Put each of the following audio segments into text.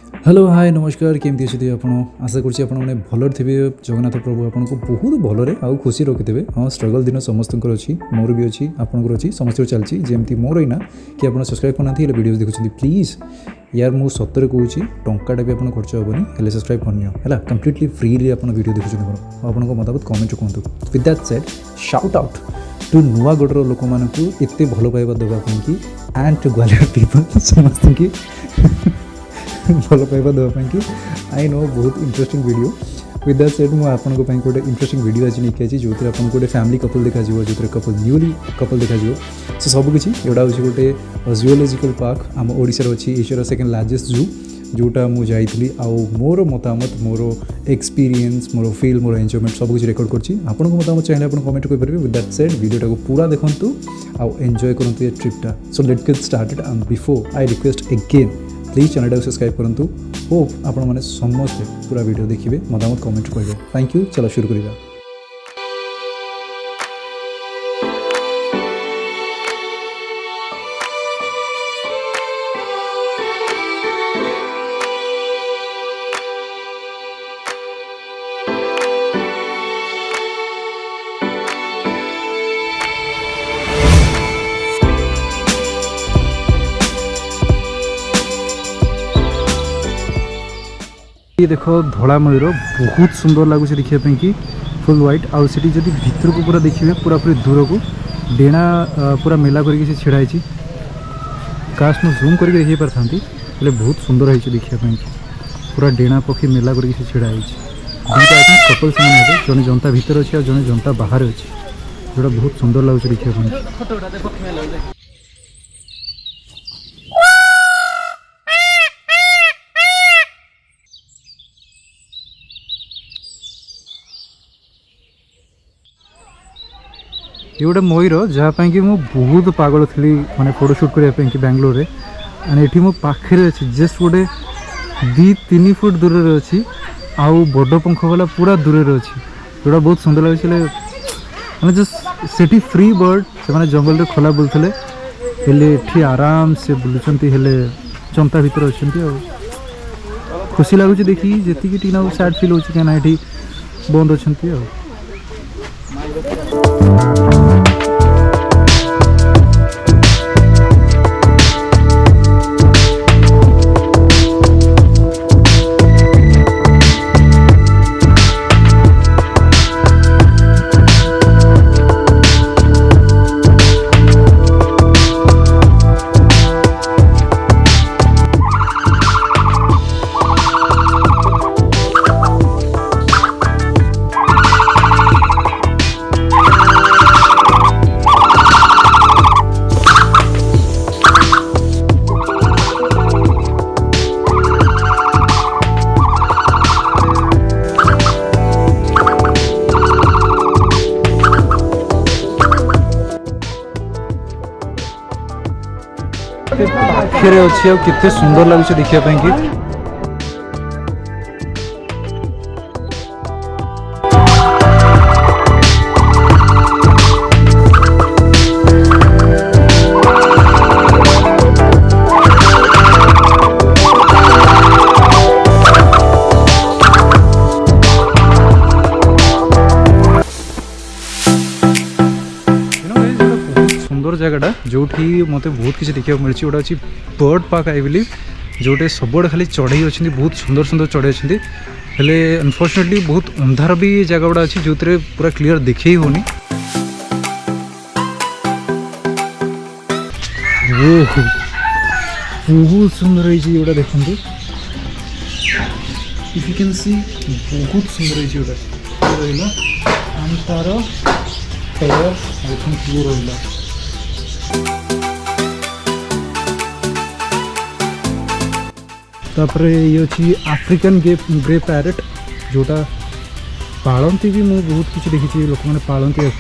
Hello hi नमस्कार केमती अच्छे आप आशा करुँच आपने भलर थे जगन्नाथ प्रभु आपको बहुत भलरे आउ खुशी रखिथे। हाँ स्ट्रगल दिन समस्त अच्छी मोर भी अच्छी आपंकर अच्छी समस्त चलती जमी मोर ना कि आप सब्सक्राइब करना वीडियो देखुं प्लीज यार मुझे सतरे कहूँ टाटा भी आप खर्च हेनी हेल्ले सब्सक्राइब करनी है कम्प्लीटली फ्री आप वीडियो देखुं आपको मतामत कमेंट कहतु with that said shout out to Nuagarh लोक मानू एत भल पाइबा देवाई एंड टू ग्वालियर पीपल समस्त की भल पाइबा देवाई आई नो बहुत interesting video with that said मुझे आपको गोटे इंटरेस्टिंग वीडियो आज नहीं आई जो आपको गोटे फैमिली कपल देखा जो कपल न्यूली कपल देखा सो सबकि एटा हूँ गोटे जूलॉजिकल पार्क आम ओडिशार अच्छी एशियार सेकेंड लार्जेस्ट जू जोटा मुझे जाइली आउ मोर मतामत मोर एक्सपीरियंस मोर फील मोर एंजॉयमेंट सब कुछ रेकर्ड करछि आपनको मतामत चाहिए आप कमेंट कर विथ दैट सेड वीडियोटा को पूरा देखंतु आउ एंजॉय करंतु ये ट्रिपटा so let's get started and before I request again please channel को सब्सक्राइब करंतु होप आपण माने समस्त पूरा वीडियो देखिए मतामत कमेंट करेंगे थैंक यू चलो शुरू करिया। ये देखो धला मयूर बहुत सुंदर लगुच देखापी कि फुल व्हाइट आउ से जब भीतर को पूरा देखिए पूरा पूरी दूर को डेणा पूरा मेला करके छिड़ाई काश मैं जूम करके देखी पार था बहुत सुंदर है देखापी पूरा डेणा पक्षी मेला करके छिड़ाई दुईटा कपल से जड़े जनता भीतर अच्छे और जड़े जनता बाहर अच्छे जोटा बहुत सुंदर लगुच देखापी। ये गोटे मयूर जहाँपाई कि बहुत पागल थी मैंने फोटोशूट करने कि बेंगलोर में एंड ये मो पाखे अच्छी जस्ट गोटे 2-3 फुट दूर अच्छी आउ बड़ पंख वाला पूरा दूर अच्छी जोटा बहुत सुंदर लगे मैंने जस्ट से फ्री बर्ड से जंगल में खोला बुलूले हेल्ले आराम से बुलूँ हेल्ले जनता भीतर अच्छा खुशी लगुच देखिए जी टी सैड फिल हो क्या ये बंद अच्छा। पाखे अच्छी केते सुंदर लगुच देखापी कि जगह जो मत बहुत किसी देखा मिली गोटा अच्छी बर्ड पार्क आई बिलीव जोटे सबुआड़े खाली चढ़ई अच्छी बहुत सुंदर सुंदर चढ़ई अच्छी हेले अनफॉर्चुनेटली बहुत अंधार भी जगह गुड़ा अच्छी जो पूरा क्लीयर देखे ही होनी बहुत सुंदर है देखते इफ यू कैन सी बहुत सुंदर है तार कलर रहा तापर ये अच्छी आफ्रिकन ग्रे पैरेट जोटा पालती भी मुझे बहुत किसी देखी लोक मैंने पालती या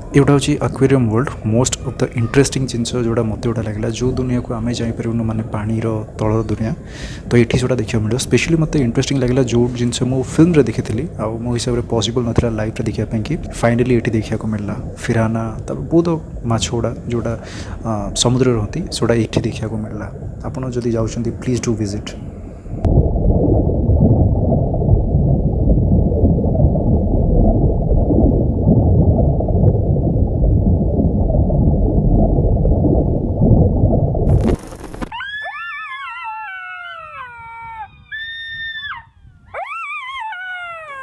एटा हूँ aquarium world most of the interesting things जोड़ा मत गोटा लगे जो दुनिया को आम जापरूँ माने पानी तलर दुनिया तो ये जोटा देखा मिले स्पेशली मत इंटरेस्टिंग लगे जो जिनस मु फिल्म देखी थी मो हिसाब से पॉसिबल नाला लाइफ देखापी कि फाइनाली ये देखा मिलला फिराना बहुत माछ गुड़ा जोटा समुद्र रहती सोटा ये देखा मिलला आपड़ जदि जाऊँच प्लीज डू विजिट।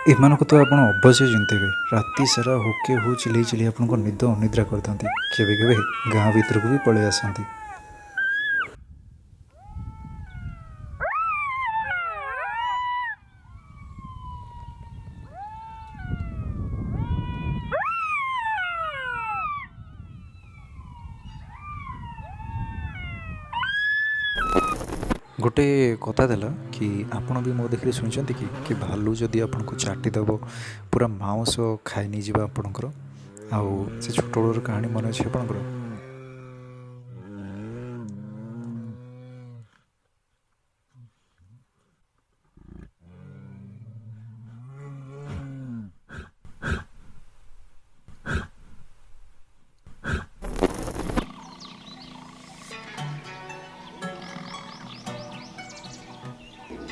एमानक तो आप अवश्य चिंते राति सारा होके हो चिल्ली चिल्ली आप निद अनिद्रा करते केवे केवे गाँ भीतर को भी पलि आसती। गोटे कथा देला कि आपण भी मो देखिए शुणुंट कि भालू जदि आपन को चाटिदेव पूरा मांस खाई नहीं जावा आपणकर आउ से छोट बड़ कहानी मन अच्छे आपणकर।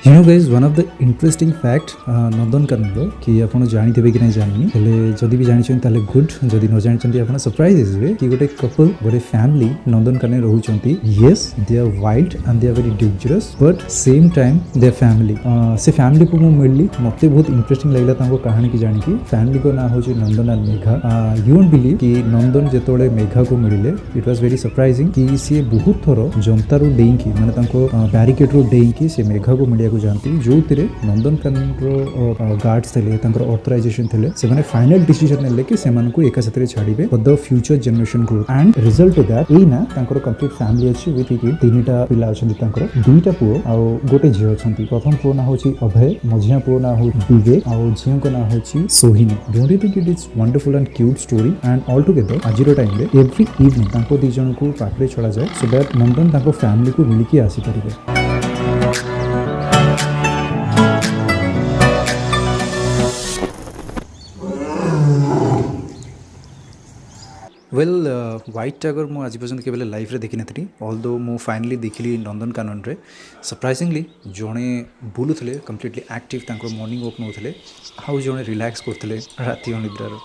You know guys one of the interesting fact Nandankanan कि आप जानते कि नहीं जानी जदि भी जानी ताले गुड जदि न जानी आप सरप्राइज हे कि गोटे कपल गोटे फैमिली नंदनकानन रोचंती yes they are wild and they are very dangerous but same time they family से फैमिली को मिलली मत बहुत इंटरेस्टिंग लगला कहानी की जानिकी फैमिली को ना हूँ Nandan and Megha you won't believe कि नंदन जो मेघा को मिले इट वाज वेरी सरप्राइजिंग कि सी बहुत थर जंतारू डेईकी माने बैरिकेड रू डेईकी से मेघा को मिलिया जाती जो नंदनकानन गार्ड्स थे ऑथराइजेशन थे से फाइनल डिसीजन ने कि एक साथ छाड़े for the future generation growth and result that एना कंप्लीट फैमिली अच्छी विथ तीनटा पिला अच्छा दुईटा पुओ आ गोटे झील अच्छा प्रथम पुओ ना हूँ अभय मझिया पुओ ना हूँ विवेक आ झील का ना हूँ सोहिनी don't you think it is wonderful and cute story and all together आज टाइम एवरी इवनिंग दी जन को पाखे छड़ा जाए सो दैट नंदन फैमिली को मिलिकी आसीपारे। वेल व्हाइट टाइगर मु आज पर्यटन के लाइफ रे देखी नी ऑल्दो मु फाइनली देखिली नंदनकानन रे सरप्राइजिंगली जड़े बुलूले कम्प्लीटली एक्टिव मॉर्निंग वॉक नौते आउ जड़े रिलैक्स करते राति अनिद्रार।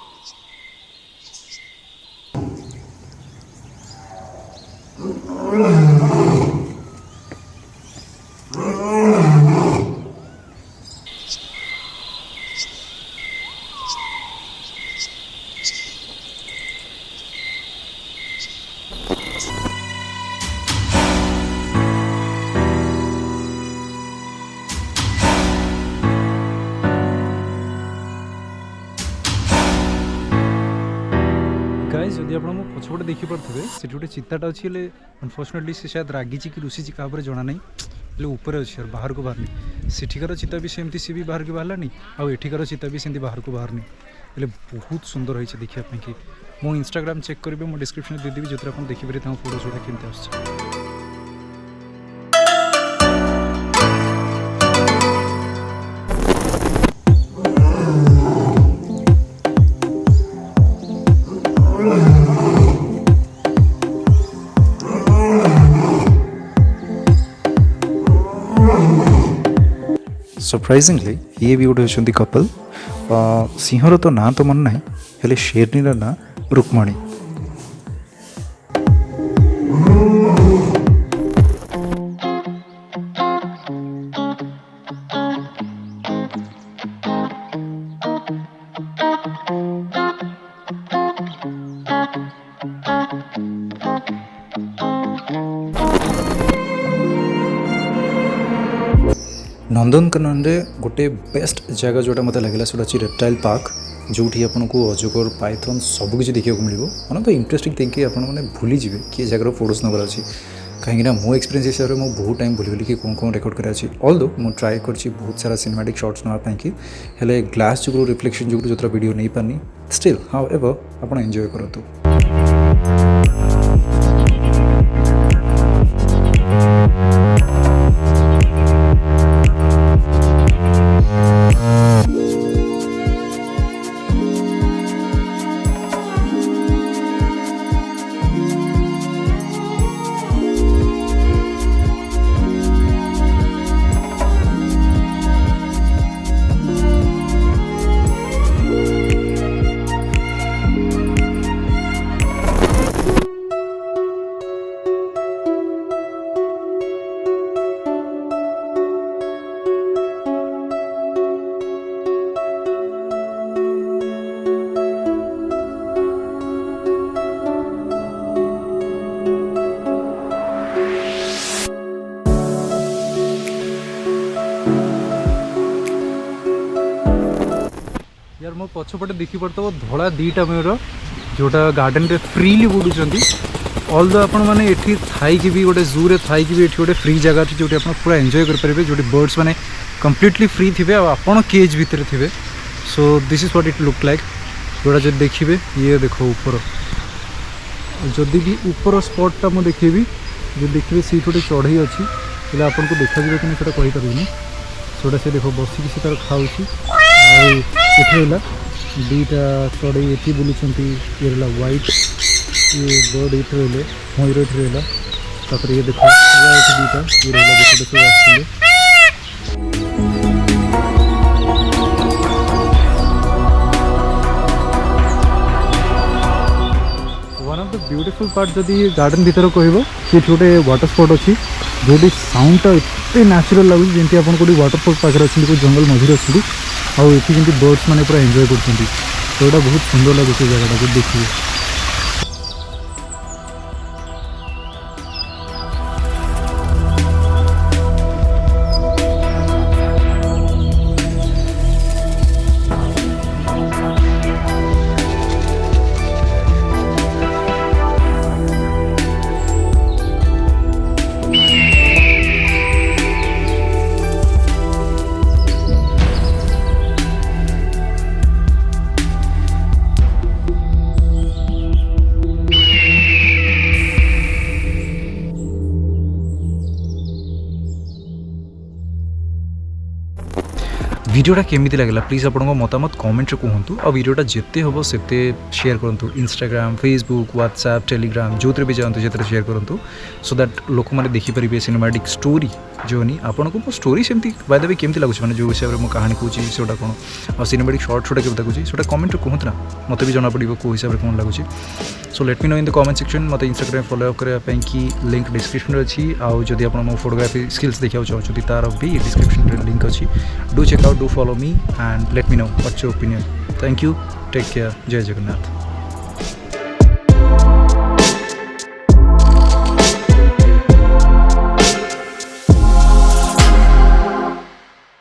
गाइस जदि आप पछपटे देखिपे से गोटे चिताटा अच्छी अनफर्चुनेटली से शायद रागी कि रुषि क्या जना नहीं ऊपर अच्छे बाहर को बाहरनी सेठिकार चिता भी सेमती सी भी बाहर को बाहरलानी आउ एठिकार चिता भी सेमती बाहर को बाहरनी बहुत सुंदर होती देखा कि मो इंस्टाग्राम चेक करेंगे मो डिस्क्रिप्शन देदेवी जो आप देखिए फोटो जोड़ा केमती आस। सरप्राइजिंगली ये भी गोटे अच्छा कपल सिंहर तो ना तो मन ना हेले शेरनी ना रुक्मणी। नंदनकानन रे गोटे बेस्ट जगह जोटा मत लगे से रेप्टाइल पार्क जो आपन को अजगर पाइथन सबकि देखा मिले वन तो इंटरेस्टिंग थिंग कि आपने भूली जाए कि जगार फोटोज नबार अच्छी कहीं मो एक्सपीरियंस हिसाब से मुझे बहुत टाइम भूली कि कौन रेकर्ड करार ऑल्दो मुझे ट्राए कर बहुत सारा सिनेमैटिक शॉट्स नापी कि हेले ग्लास जो रिफ्लेक्शन जो जो वीडियो नहीं पानी स्टिल हाउ एवर आप एंजॉय करूँ। यार मो पछपटे देखिपे धड़ा दीटा मयूर जोटा गार्डन रे फ्रीली बुलूँ ऑल दो आपण मैंने ये थी भी गोटे जू रे थी भी ये गोटे फ्री जगह अच्छी जो पूरा एंजॉय करेंगे जो बर्ड्स मैंने कम्प्लीटली फ्री थे आपड़ केज भितर थे। So this is what it look like जोड़ा जो देखिए ये देखो ऊपर जदि भी ऊपर स्पॉटा मुझे देखेबी जो देखिए सीट गोटे चढ़ई अच्छी बोले आपन को देखा कि नहीं ସେଇଟା କହିପାରିବିନି। सोटा से देखो बसिक से तार खाऊँ रहा दीटा चढ़ई ये बुलूँ ये रहा व्हाइट ये बर्ड ये रही मयूर ये रहा तापर ये देखो दीटा ये रहा देखो सब आसते one of the beautiful part जदि गार्डन भीतर कह गोटे वाटर स्पॉट अच्छी जो साउंडटा एत न्याचुराल लगुच जमी आप वाटरफॉल पाखे अच्छे कोई जंगल मझे अच्छी आउ ये बर्ड्स मैंने पूरा एंजॉय कर बहुत सुंदर लगे जगह देखिए। वीडियोटा केमिति लागला प्लीज आपको मतामत कमेंट रे कहतु आ वीडियोटा जिते हम से शेयर करूँ इंस्टाग्राम फेसबुक व्हाट्सएप टेलीग्राम जो भी जातु जो शेयर करूँ सो दैट लोक मैंने देखिपारे सिनेमैटिक स्टोरी जो नहीं आपको मो स्टोरी सेमती बाय द वे केमती लगुच मैंने जो हिसाब से कहानी कहूँ से कौन और सिनेमैटिक शॉर्ट छोटा केमती लगुच से कमेंट रे कहतु ना मत भी जना पड़ो कौ हिसाब से कौन लगुच। So let me know in the comment section मत इंस्टाग्राम फॉलो करने कि लिंक डिस्क्रिप्शन में अच्छी आउ जदि आप मो फोटोग्राफी स्किल्स देखा चाहते तार भी डिस्क्रिप्शन रे लिंक अच्छी do check out do follow me and let me know what's your opinion. Thank you, take care, Jai Jagannath.